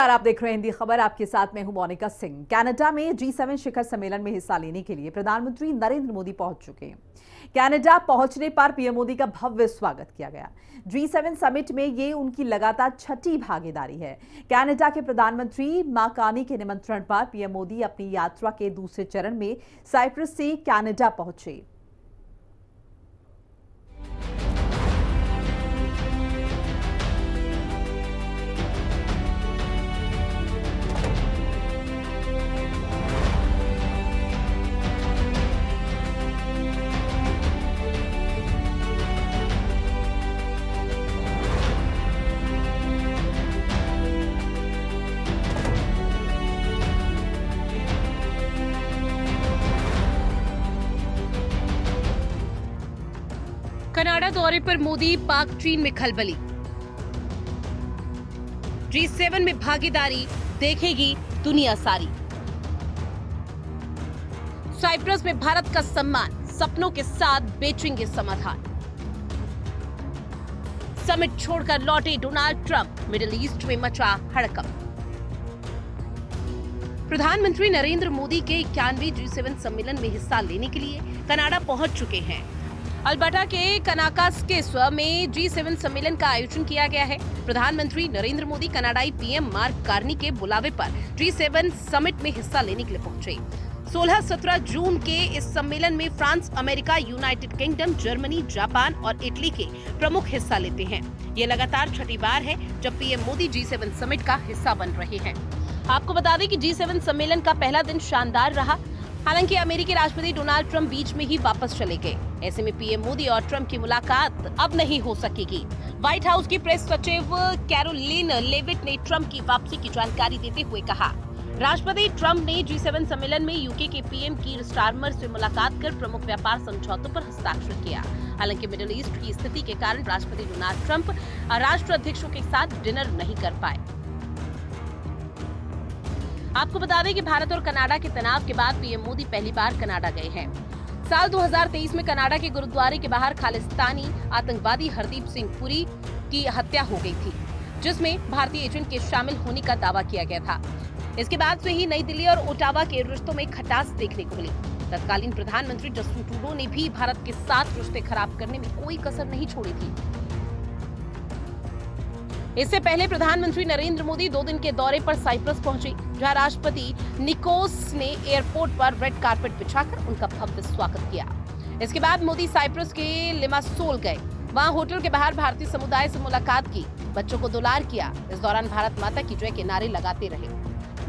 आप देख रहे हैं हिंदी खबर। आपके साथ मैं हूं मोनिका सिंह। कनाडा में G7 शिखर सम्मेलन में हिस्सा लेने के लिए प्रधानमंत्री नरेंद्र मोदी पहुंच चुके हैं। कनाडा पहुंचने पर पीएम मोदी का भव्य स्वागत किया गया। G7 समिट में ये उनकी लगातार छठी भागीदारी है। कनाडा के प्रधानमंत्री माकानी के निमंत्रण पर पीएम मोदी अपनी यात्रा के दूसरे चरण में साइप्रस से कनाडा पहुंचे। कनाडा दौरे पर मोदी, पाक चीन में खलबली। G7 में भागीदारी देखेगी दुनिया सारी। साइप्रस में भारत का सम्मान, सपनों के साथ बेचेंगे समाधान। समिट छोड़कर लौटे डोनाल्ड ट्रंप, मिडिल ईस्ट में मचा हड़कंप। प्रधानमंत्री नरेंद्र मोदी के 91वें G7 सम्मेलन में हिस्सा लेने के लिए कनाडा पहुंच चुके हैं। अल्बर्टा के कनाकास्केस्वा में G7 सम्मेलन का आयोजन किया गया है। प्रधानमंत्री नरेंद्र मोदी कनाडाई पीएम मार्क कार्नी के बुलावे पर G7 समिट में हिस्सा लेने के लिए पहुंचे। 16-17 जून के इस सम्मेलन में France, America, United kingdom, Germany, Japan और इटली के प्रमुख हिस्सा लेते हैं। ये लगातार छठी बार है जब पीएम मोदी G7 समिट का हिस्सा बन रहे हैं। आपको बता दें कि G7 सम्मेलन का पहला दिन शानदार रहा। हालांकि अमेरिकी राष्ट्रपति डोनाल्ड ट्रंप बीच में ही वापस चले गए। ऐसे में पीएम मोदी और ट्रंप की मुलाकात अब नहीं हो सकेगी। व्हाइट हाउस की प्रेस सचिव कैरोलिन लेविट ने ट्रंप की वापसी की जानकारी देते हुए कहा, राष्ट्रपति ट्रंप ने G7 सम्मेलन में यूके के पीएम कीर स्टारमर से मुलाकात कर प्रमुख व्यापार समझौतों पर हस्ताक्षर किया। हालांकि मिडिल ईस्ट की स्थिति के कारण राष्ट्रपति डोनाल्ड ट्रंप राष्ट्राध्यक्षों के साथ डिनर नहीं कर पाए। आपको बता दें कि भारत और कनाडा के तनाव के बाद पीएम मोदी पहली बार कनाडा गए हैं। साल 2023 में कनाडा के गुरुद्वारे के बाहर खालिस्तानी आतंकवादी हरदीप सिंह पुरी की हत्या हो गई थी, जिसमें भारतीय एजेंट के शामिल होने का दावा किया गया था। इसके बाद से ही नई दिल्ली और ओटावा के रिश्तों में खटास देखने को मिली। तत्कालीन प्रधानमंत्री जस्टिन ट्रूडो ने भी भारत के साथ रिश्ते खराब करने में कोई कसर नहीं छोड़ी थी। इससे पहले प्रधानमंत्री नरेंद्र मोदी 2 दिन के दौरे पर साइप्रस पहुंचे, जहां राष्ट्रपति निकोस ने एयरपोर्ट पर रेड कारपेट बिछाकर उनका भव्य स्वागत किया। इसके बाद मोदी साइप्रस के लिमासोल गए। वहां होटल के बाहर भारतीय समुदाय से मुलाकात की, बच्चों को दुलार किया। इस दौरान भारत माता की जय के नारे लगाते रहे।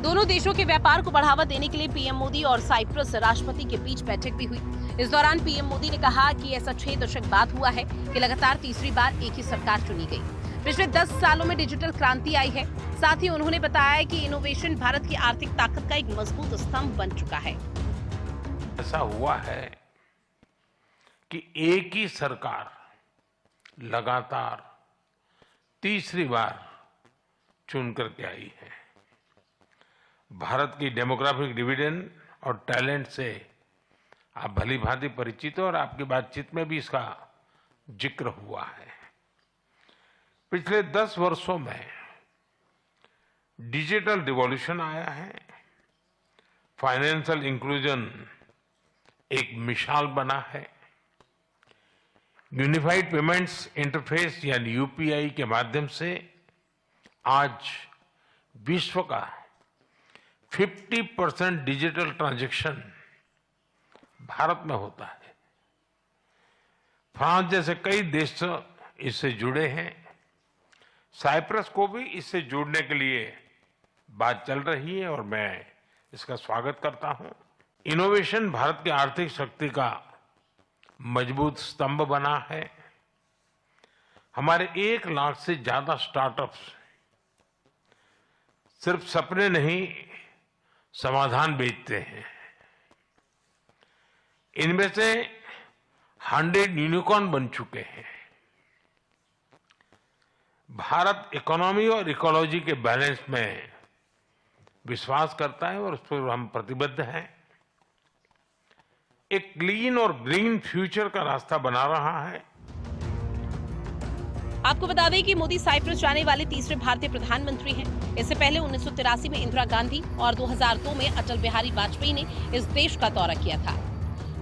दोनों देशों के व्यापार को बढ़ावा देने के लिए पीएम मोदी और साइप्रस राष्ट्रपति के बीच बैठक भी हुई। इस दौरान पीएम मोदी ने कहा कि ऐसा 6 दशक बाद हुआ है कि लगातार तीसरी बार एक ही सरकार चुनी गई। पिछले 10 सालों में डिजिटल क्रांति आई है। साथ ही उन्होंने बताया कि इनोवेशन भारत की आर्थिक ताकत का एक मजबूत स्तंभ बन चुका है। ऐसा हुआ है कि एक ही सरकार लगातार तीसरी बार चुन करके आई है। भारत की डेमोग्राफिक डिविडेंड और टैलेंट से आप भली भांति परिचित हो और आपकी बातचीत में भी इसका जिक्र हुआ है। पिछले 10 वर्षों में डिजिटल रिवॉल्यूशन आया है। फाइनेंशियल इंक्लूजन एक मिसाल बना है। यूनिफाइड पेमेंट्स इंटरफेस यानी यूपीआई के माध्यम से आज विश्व का 50% डिजिटल ट्रांजैक्शन भारत में होता है। फ्रांस जैसे कई देश इससे जुड़े हैं। साइप्रस को भी इससे जुड़ने के लिए बात चल रही है और मैं इसका स्वागत करता हूं। इनोवेशन भारत की आर्थिक शक्ति का मजबूत स्तंभ बना है। हमारे 1 लाख से ज्यादा स्टार्टअप्स सिर्फ सपने नहीं, समाधान बेचते हैं। इनमें से 100 यूनिकॉर्न बन चुके हैं। भारत इकोनॉमी और इकोलॉजी के बैलेंस में विश्वास करता है और उस पर हम प्रतिबद्ध हैं। एक क्लीन और ग्रीन फ्यूचर का रास्ता बना रहा है। आपको बता दें कि मोदी साइप्रस जाने वाले तीसरे भारतीय प्रधानमंत्री हैं। इससे पहले 1983 में इंदिरा गांधी और 2002 में अटल बिहारी वाजपेयी ने इस देश का दौरा किया था।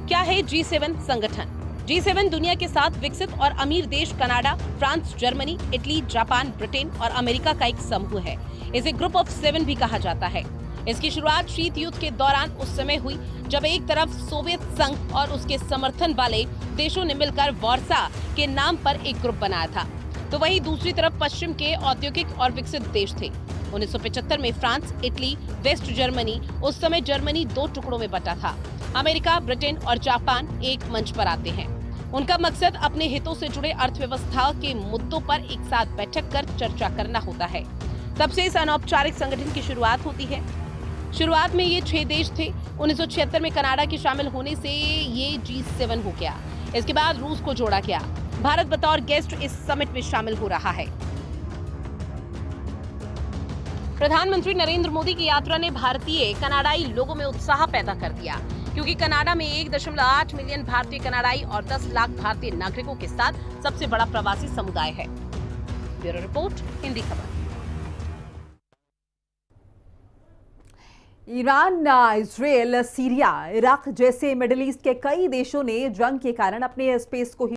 क्या है G7 संगठन? G7 दुनिया के 7 विकसित और अमीर देश Canada, France, Germany, Italy, Japan, Britain और अमेरिका का एक समूह है। इसे ग्रुप ऑफ 7 भी कहा जाता है। इसकी शुरुआत शीत युद्ध के दौरान उस समय हुई जब एक तरफ सोवियत संघ और उसके समर्थन वाले देशों ने मिलकर वार्सा के नाम पर एक ग्रुप बनाया था, तो वहीं दूसरी तरफ पश्चिम के औद्योगिक और विकसित देश थे। 1975 में फ्रांस, इटली, वेस्ट जर्मनी, उस समय जर्मनी 2 टुकड़ों में बटा था। अमेरिका, ब्रिटेन और जापान एक मंच पर आते हैं। उनका मकसद अपने हितों से जुड़े अर्थव्यवस्था के मुद्दों पर एक साथ बैठक कर चर्चा करना होता है। तब से इस अनौपचारिक संगठन की शुरुआत होती है। शुरुआत में ये 6 देश थे। 1976 में कनाडा के शामिल होने से ये G7 हो गया। इसके बाद रूस को जोड़ा गया। भारत बतौर गेस्ट इस समिट में शामिल हो रहा है। प्रधानमंत्री नरेंद्र मोदी की यात्रा ने भारतीय कनाडाई लोगों में उत्साह पैदा कर दिया, क्योंकि कनाडा में 1.8 मिलियन भारतीय कनाडाई और 10 लाख भारतीय नागरिकों के साथ सबसे बड़ा प्रवासी समुदाय है। ब्यूरो रिपोर्ट, हिंदी खबर। ईरान, इजरायल, सीरिया, इराक जैसे मिडिल ईस्ट के कई देशों ने जंग के कारण अपने स्पेस को